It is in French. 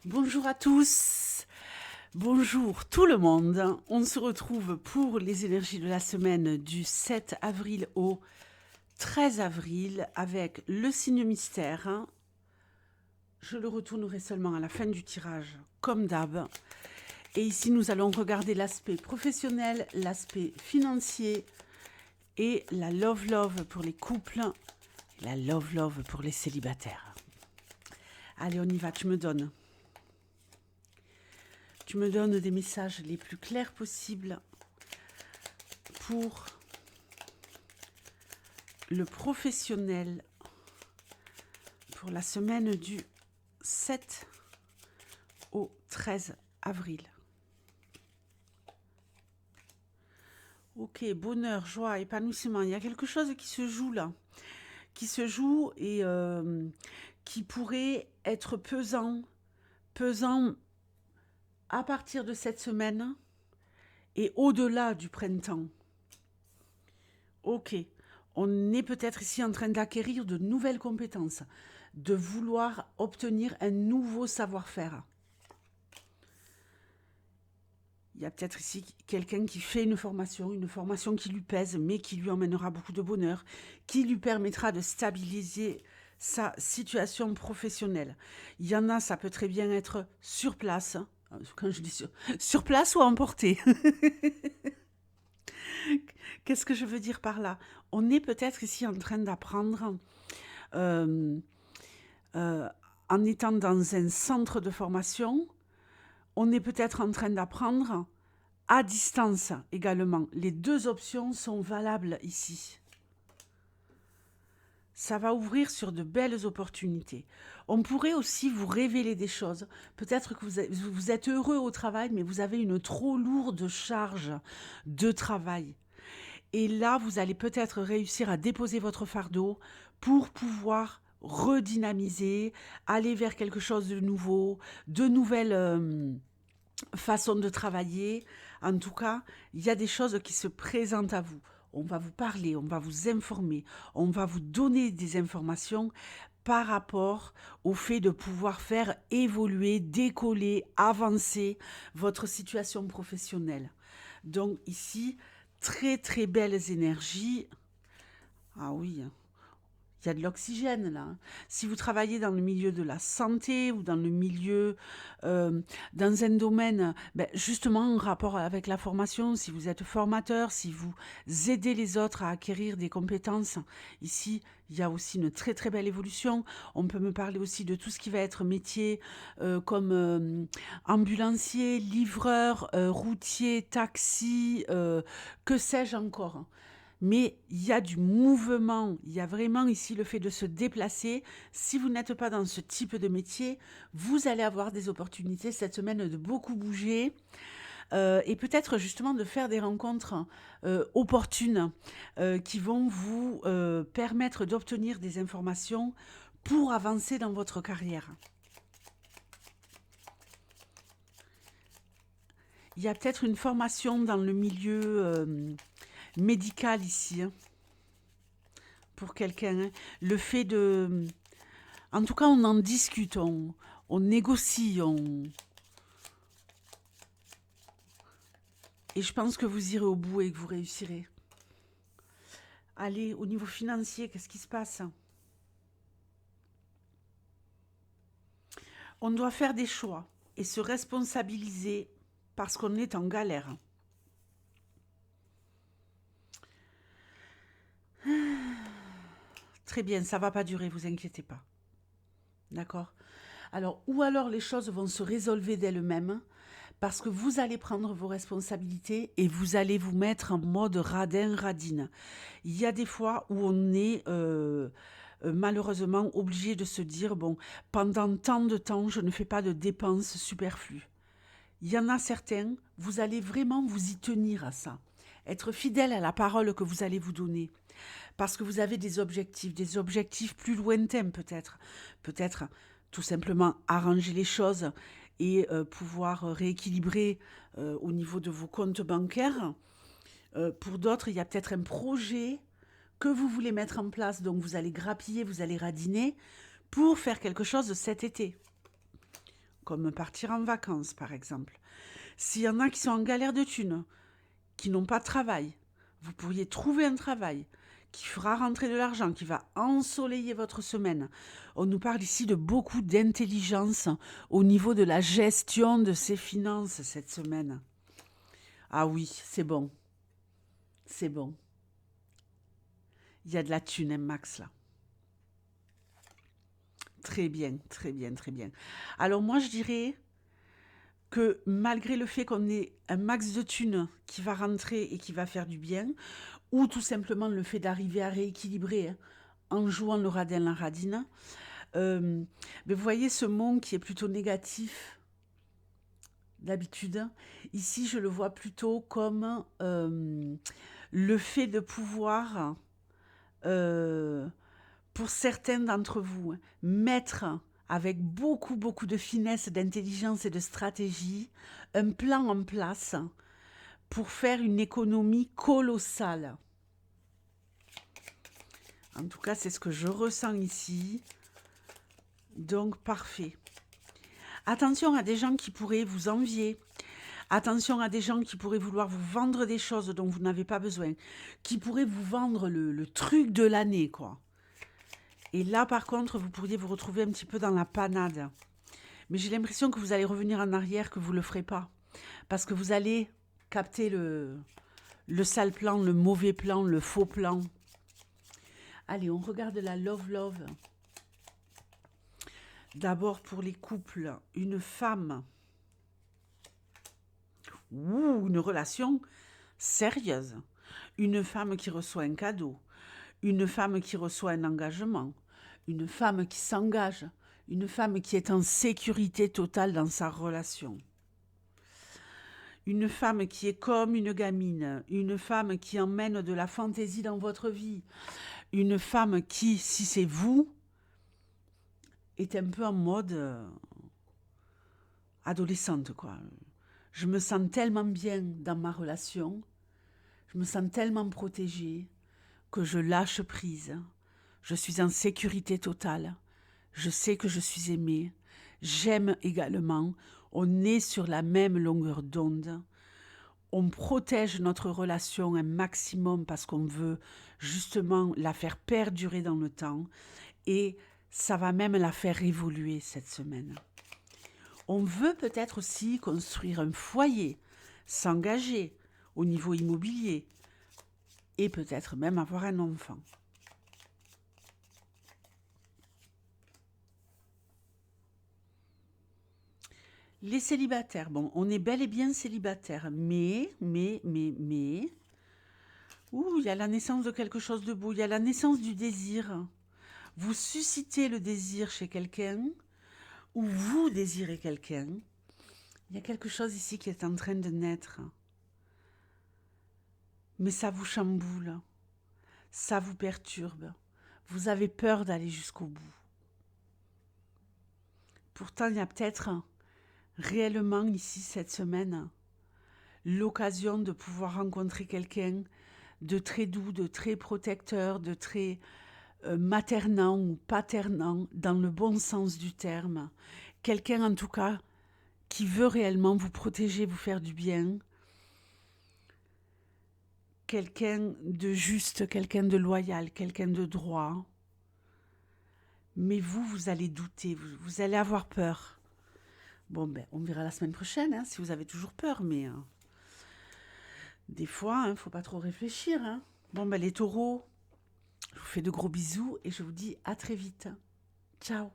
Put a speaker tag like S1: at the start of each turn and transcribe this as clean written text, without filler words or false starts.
S1: Bonjour à tous, bonjour tout le monde. On se retrouve pour les énergies de la semaine du 7 avril au 13 avril avec le signe mystère. Je le retournerai seulement à la fin du tirage, comme d'hab. Et ici, nous allons regarder l'aspect professionnel, l'aspect financier et la love-love pour les couples, et la love-love pour les célibataires. Allez, on y va, tu me donnes des messages les plus clairs possibles pour le professionnel pour la semaine du 7 au 13 avril. Ok, bonheur, joie, épanouissement. Il y a quelque chose qui se joue là, qui se joue et qui pourrait être pesant à partir de cette semaine et au-delà du printemps. Ok, on est peut-être ici en train d'acquérir de nouvelles compétences, de vouloir obtenir un nouveau savoir-faire. Il y a peut-être ici quelqu'un qui fait une formation qui lui pèse, mais qui lui emmènera beaucoup de bonheur, qui lui permettra de stabiliser sa situation professionnelle. Il y en a, ça peut très bien être sur place. Quand je dis sur place ou à emporter. Qu'est-ce que je veux dire par là? On est peut-être ici en train d'apprendre, euh, en étant dans un centre de formation, on est peut-être en train d'apprendre à distance également. Les deux options sont valables ici. Ça va ouvrir sur de belles opportunités. On pourrait aussi vous révéler des choses. Peut-être que vous êtes heureux au travail, mais vous avez une trop lourde charge de travail. Et là, vous allez peut-être réussir à déposer votre fardeau pour pouvoir redynamiser, aller vers quelque chose de nouveau, de nouvelles façons de travailler. En tout cas, il y a des choses qui se présentent à vous. On va vous parler, on va vous informer, on va vous donner des informations par rapport au fait de pouvoir faire évoluer, décoller, avancer votre situation professionnelle. Donc ici, très très belles énergies. Ah oui, il y a de l'oxygène là. Si vous travaillez dans le milieu de la santé ou dans le milieu, dans un domaine, justement en rapport avec la formation, si vous êtes formateur, si vous aidez les autres à acquérir des compétences, ici, il y a aussi une très très belle évolution. On peut me parler aussi de tout ce qui va être métier comme ambulancier, livreur, routier, taxi, que sais-je encore. Mais il y a du mouvement, il y a vraiment ici le fait de se déplacer. Si vous n'êtes pas dans ce type de métier, vous allez avoir des opportunités cette semaine de beaucoup bouger et peut-être justement de faire des rencontres opportunes qui vont vous permettre d'obtenir des informations pour avancer dans votre carrière. Il y a peut-être une formation dans le milieu médical ici, hein, pour quelqu'un. Hein. Le fait de... En tout cas, on en discute, on négocie, et je pense que vous irez au bout et que vous réussirez. Allez, au niveau financier, qu'est-ce qui se passe? On doit faire des choix et se responsabiliser parce qu'on est en galère. Très bien, ça va pas durer, vous inquiétez pas. D'accord? Alors, ou alors les choses vont se résolver d'elles-mêmes parce que vous allez prendre vos responsabilités et vous allez vous mettre en mode radin-radine. Il y a des fois où on est malheureusement obligé de se dire, bon, pendant tant de temps, je ne fais pas de dépenses superflues. Il y en a certains, vous allez vraiment vous y tenir à ça. Être fidèle à la parole que vous allez vous donner. Parce que vous avez des objectifs plus lointains peut-être. Peut-être tout simplement arranger les choses et pouvoir rééquilibrer au niveau de vos comptes bancaires. Pour d'autres, il y a peut-être un projet que vous voulez mettre en place, donc vous allez grappiller, vous allez radiner pour faire quelque chose cet été. comme partir en vacances par exemple. S'il y en a qui sont en galère de thunes, qui n'ont pas de travail, vous pourriez trouver un travail qui fera rentrer de l'argent, qui va ensoleiller votre semaine. On nous parle ici de beaucoup d'intelligence au niveau de la gestion de ses finances cette semaine. Ah oui, c'est bon. C'est bon. Il y a de la thune, hein, Max, là. Très bien, très bien, très bien. Alors moi, je dirais que malgré le fait qu'on ait un max de thunes qui va rentrer et qui va faire du bien, ou tout simplement le fait d'arriver à rééquilibrer, hein, en jouant le radin la radine, mais vous voyez ce monde qui est plutôt négatif d'habitude, ici je le vois plutôt comme le fait de pouvoir, euh, pour certains d'entre vous, hein, mettre avec beaucoup, beaucoup de finesse, d'intelligence et de stratégie, un plan en place pour faire une économie colossale. En tout cas, c'est ce que je ressens ici. Donc, parfait. Attention à des gens qui pourraient vous envier. Attention à des gens qui pourraient vouloir vous vendre des choses dont vous n'avez pas besoin. Qui pourraient vous vendre le truc de l'année, quoi. Et là, par contre, vous pourriez vous retrouver un petit peu dans la panade. Mais j'ai l'impression que vous allez revenir en arrière, que vous ne le ferez pas. Parce que vous allez capter le sale plan, le mauvais plan, le faux plan. Allez, on regarde la love. D'abord pour les couples, une femme ou une relation sérieuse. Une femme qui reçoit un cadeau. Une femme qui reçoit un engagement. Une femme qui s'engage. Une femme qui est en sécurité totale dans sa relation. Une femme qui est comme une gamine. Une femme qui emmène de la fantaisie dans votre vie. Une femme qui, si c'est vous, est un peu en mode adolescente, quoi. Je me sens tellement bien dans ma relation, je me sens tellement protégée que je lâche prise. Je suis en sécurité totale. Je sais que je suis aimée. J'aime également. On est sur la même longueur d'onde. On protège notre relation un maximum parce qu'on veut justement la faire perdurer dans le temps et ça va même la faire évoluer cette semaine. On veut peut-être aussi construire un foyer, s'engager au niveau immobilier et peut-être même avoir un enfant. Les célibataires, bon, on est bel et bien célibataire, mais, il y a la naissance de quelque chose de beau, il y a la naissance du désir. Vous suscitez le désir chez quelqu'un, ou vous désirez quelqu'un. Il y a quelque chose ici qui est en train de naître. Mais ça vous chamboule, ça vous perturbe. Vous avez peur d'aller jusqu'au bout. Pourtant, il y a peut-être réellement ici cette semaine l'occasion de pouvoir rencontrer quelqu'un de très doux, de très protecteur, de très maternant ou paternant dans le bon sens du terme. Quelqu'un en tout cas qui veut réellement vous protéger, vous faire du bien. Quelqu'un de juste, quelqu'un de loyal, quelqu'un de droit. Mais vous allez douter, vous allez avoir peur. Bon, ben, on verra la semaine prochaine, hein, si vous avez toujours peur, mais des fois, il ne faut pas trop réfléchir. Hein. Bon, ben, les taureaux, je vous fais de gros bisous et je vous dis à très vite. Ciao.